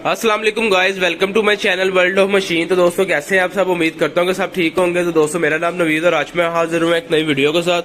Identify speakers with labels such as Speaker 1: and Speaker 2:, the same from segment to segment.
Speaker 1: अस्सलाम वालेकुम guys, welcome to my channel world of machine. तो दोस्तों कैसे हैं आप सब? उम्मीद करता हूँ कि सब ठीक होंगे। तो दोस्तों मेरा नाम नवीद और आज मैं हाजिर हूँ एक नई वीडियो के साथ।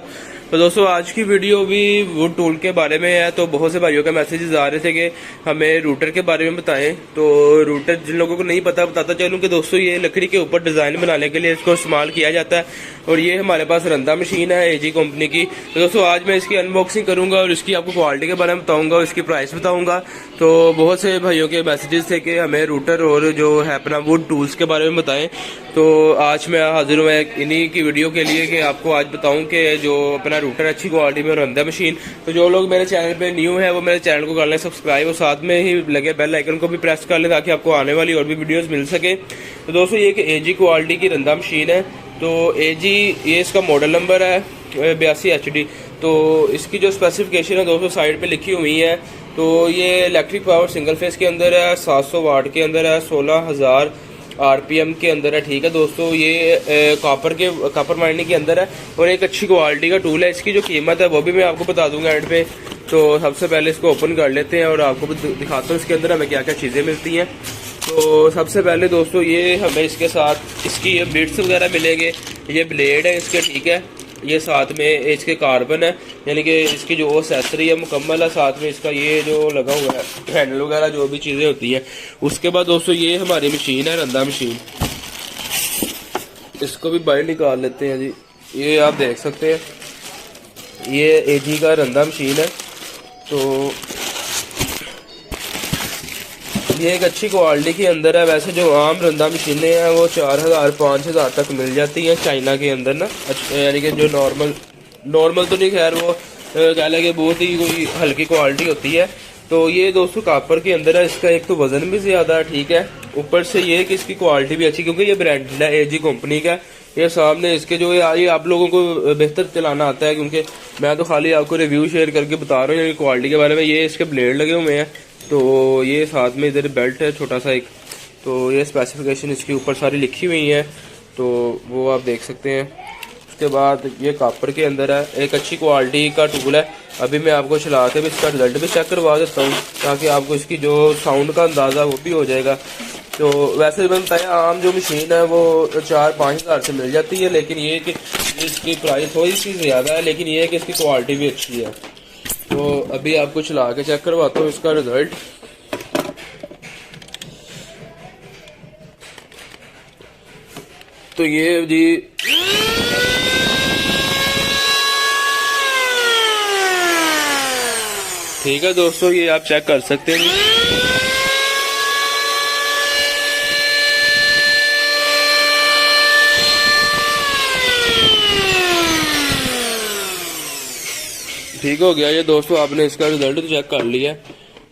Speaker 1: तो दोस्तों आज की वीडियो भी वुड टूल के बारे में है। तो बहुत से भाइयों के मैसेजेस आ रहे थे कि हमें रूटर के बारे में बताएं। तो रूटर जिन लोगों को नहीं पता बताता चलूँ कि दोस्तों ये लकड़ी के ऊपर डिजाइन बनाने के लिए इसको इस्तेमाल किया जाता है और ये हमारे पास रंदा मशीन है एजी कंपनी की। तो दोस्तों आज मैं इसकी अनबॉक्सिंग करूंगा और इसकी आपको क्वालिटी के बारे में बताऊंगा और इसकी प्राइस बताऊंगा। तो बहुत से भाइयों के मैसेजेस थे कि हमें रूटर और जो है अपना वुड टूल्स के बारे में बताएं। तो आज मैं हाजिर हूँ इन्हीं की वीडियो के लिए कि आपको आज बताऊं कि जो अपना रूटर अच्छी क्वालिटी में रंदा मशीन। तो जो लोग मेरे चैनल पे न्यू है वो मेरे चैनल को कर लें सब्सक्राइब और साथ में ही लगे बेल आइकन को भी प्रेस कर लें ताकि आपको आने वाली और भी वीडियोस मिल सके। तो दोस्तों ये एक एजी क्वालिटी की रंदा मशीन है। तो एजी ये इसका मॉडल नंबर है 82 HD। तो इसकी जो स्पेसिफिकेशन है दोस्तों साइड पे लिखी हुई है। तो ये इलेक्ट्रिक पावर सिंगल फेस के अंदर है, 700 वाट के अंदर है, 16,000 RPM के अंदर है। ठीक है दोस्तों, ये कॉपर माइनिंग के अंदर है और एक अच्छी क्वालिटी का टूल है। इसकी जो कीमत है वो भी मैं आपको बता दूंगा एंड पे। तो सबसे पहले इसको ओपन कर लेते हैं और आपको दिखाता हूँ इसके अंदर हमें क्या क्या चीज़ें मिलती हैं। तो सबसे पहले दोस्तों ये हमें इसके साथ इसकी ये बिट्स वगैरह मिलेंगे। ये ब्लेड है इसके, ठीक है। ये साथ में इसके कार्बन है, यानी कि इसकी जो एक्सेसरी है मुकम्मल है। साथ में इसका ये जो लगा हुआ है हैंडल वगैरह जो भी चीज़ें होती हैं। उसके बाद दोस्तों ये हमारी मशीन है रंदा मशीन। इसको भी बाहर निकाल लेते हैं जी। ये आप देख सकते हैं ये एजी का रंदा मशीन है। तो ये एक अच्छी क्वालिटी के अंदर है। वैसे जो आम रंदा मशीनें हैं वो 4,000 5,000 तक मिल जाती हैं चाइना के अंदर ना, यानी कि जो नॉर्मल तो नहीं, खैर वो कह लें कि बहुत ही कोई हल्की क्वालिटी होती है। तो ये दोस्तों कॉपर के अंदर है। इसका एक तो वजन भी ज्यादा है, ठीक है। ऊपर से ये कि इसकी क्वालिटी भी अच्छी, क्योंकि ये ब्रांडेड है एजी कंपनी का। ये सामने इसके जो ये आप लोगों को बेहतर चलाना आता है, क्योंकि मैं तो खाली आपको रिव्यू शेयर करके बता रहा हूँ क्वालिटी के बारे में। ये इसके ब्लेड लगे हुए हैं। तो ये साथ में इधर बेल्ट है छोटा सा एक। तो ये स्पेसिफिकेशन इसके ऊपर सारी लिखी हुई है, तो वो आप देख सकते हैं। उसके बाद ये कॉपर के अंदर है, एक अच्छी क्वालिटी का टूल है। अभी मैं आपको चला के भी इसका रिजल्ट भी चेक करवा देता हूँ ताकि आपको इसकी जो साउंड का अंदाज़ा वो भी हो जाएगा। तो वैसे मैंने बताया आम जो मशीन है वो 4-5 हज़ार से मिल जाती है, लेकिन ये कि इसकी प्राइस थोड़ी सी ज़्यादा है, लेकिन ये है कि इसकी क्वालिटी भी अच्छी है। तो अभी आपको चला के चेक करवाता हूँ इसका रिजल्ट। तो ये जी ठीक है दोस्तों, ये आप चेक कर सकते हैं। ठीक हो गया ये दोस्तों, आपने इसका रिजल्ट तो चेक कर लिया।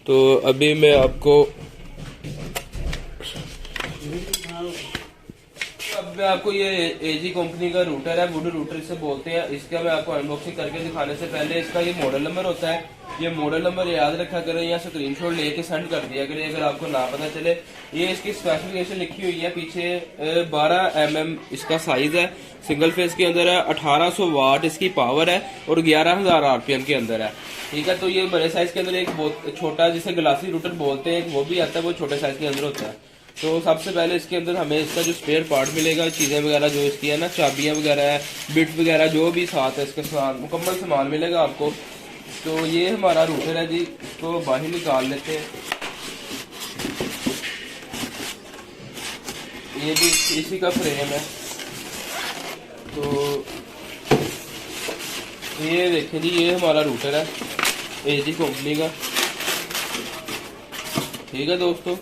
Speaker 1: तो अभी मैं आपको ये एजी कंपनी का रूटर है, वुड रूटर इसे बोलते हैं। इसका मैं आपको अनबॉक्सिंग करके दिखाने से पहले इसका ये मॉडल नंबर होता है। ये मॉडल नंबर याद रखा करें या स्क्रीनशॉट लेके सेंड कर दिया करें अगर आपको ना पता चले। ये इसकी स्पेसिफिकेशन लिखी हुई है पीछे। 12 mm इसका साइज है, सिंगल फेस के अंदर है, 1800 वाट इसकी पावर है और 11,000 RPM के अंदर है। ठीक है। तो ये बड़े साइज के अंदर एक बहुत छोटा जिसे ग्लासी रूटर बोलते हैं वो भी आता है, वो छोटे साइज के अंदर होता है। तो सबसे पहले इसके अंदर हमें इसका जो स्पेयर पार्ट मिलेगा, चीज़ें वगैरह जो इसकी है ना, चाबियाँ वगैरह है, बिट वगैरह जो भी साथ है इसके साथ मुकम्मल सामान मिलेगा आपको। तो ये हमारा रूटर है जी, इसको बाहर निकाल लेते हैं। ये भी इसी का फ्रेम है। तो ये देखें जी, ये हमारा रूटर है एजी कंपनी का। ठीक है दोस्तों,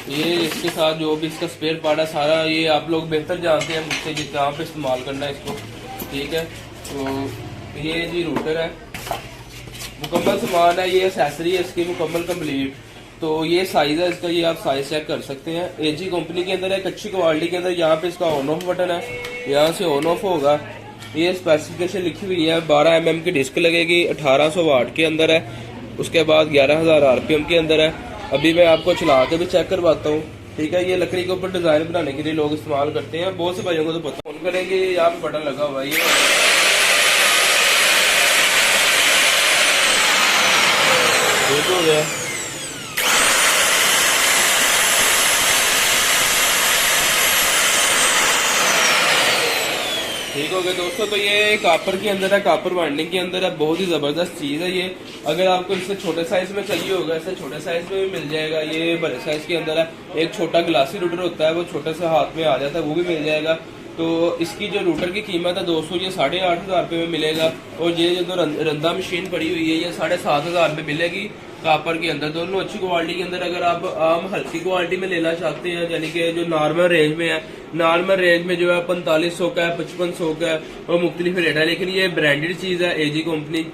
Speaker 1: ये इसके साथ जो भी इसका स्पेयर पार्ट है सारा ये आप लोग बेहतर जानते हैं मुझसे कि कहाँ पे इस्तेमाल करना है इसको। ठीक है। तो ये जी रूटर है, मुकम्मल सामान है। ये एक्सेसरी है इसकी मुकम्मल कंप्लीट। तो ये साइज है इसका, ये आप साइज चेक कर सकते हैं। एजी कंपनी के अंदर एक अच्छी क्वालिटी के अंदर यहाँ पे इसका ऑन ऑफ बटन है, यहाँ से ऑन ऑफ होगा। ये स्पेसिफिकेशन लिखी हुई है। 12 mm की डिस्क लगेगी, 1800 वाट के अंदर है, उसके बाद 11,000 RPM के अंदर है। अभी मैं आपको चला के भी चेक करवाता हूँ। ठीक है। ये लकड़ी के ऊपर डिजाइन बनाने के लिए लोग इस्तेमाल करते हैं। बहुत से भाइयों को तो पता, फोन करेंगे यहाँ पे बटन लगा हुआ है, ये हो गया। ठीक हो गया दोस्तों। तो ये कापर के अंदर है, कापर वाइंडिंग के अंदर है, बहुत ही जबरदस्त चीज है ये। अगर आपको इससे छोटे साइज में चाहिए होगा, इससे छोटे साइज में भी मिल जाएगा। ये बड़े साइज के अंदर है। एक छोटा ग्लासी रूटर होता है, वो छोटे से हाथ में आ जाता है, वो भी मिल जाएगा। तो इसकी जो रूटर की कीमत है दोस्तों, ये 8,500 रुपये में मिलेगा। और ये जो रंदा मशीन पड़ी हुई है, ये 7,500 में मिलेगी कापर के अंदर। दोनों अच्छी क्वालिटी के अंदर। अगर आप आम हल्की क्वालिटी में लेना चाहते हैं, यानी कि जो नॉर्मल रेंज में है, नॉर्मल रेंज में जो है 4500 का है, 5500 का है, और मुख्तलिफ रेट है। लेकिन ये ब्रांडेड चीज है, एजी कंपनी,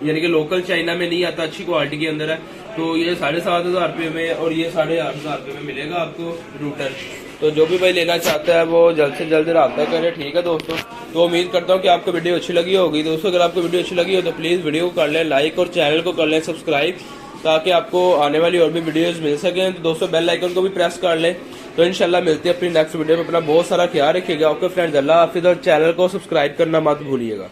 Speaker 1: यानी कि लोकल चाइना में नहीं आता, अच्छी क्वालिटी के अंदर है। तो ये 7,500 रुपये में और ये 8,500 रुपये में मिलेगा आपको रूटर। तो जो भी भाई लेना चाहता है वो जल्द से जल्द रब्ता करे। ठीक है दोस्तों। तो उम्मीद करता हूँ कि आपको वीडियो अच्छी लगी होगी। दोस्तों अगर आपको वीडियो अच्छी लगी हो तो प्लीज़ वीडियो को कर लें लाइक और चैनल को कर लें सब्सक्राइब, ताकि आपको आने वाली और भी वीडियोज़ मिल सकें। तो दोस्तों बेल आइकन को भी प्रेस कर लें। तो इंशाल्लाह मिलते हैं अपनी नेक्स्ट वीडियो में। अपना बहुत सारा ख्याल रखिएगा। ओके फ्रेंड्स, अल्लाह हाफिज़, और चैनल को सब्सक्राइब करना मत भूलिएगा।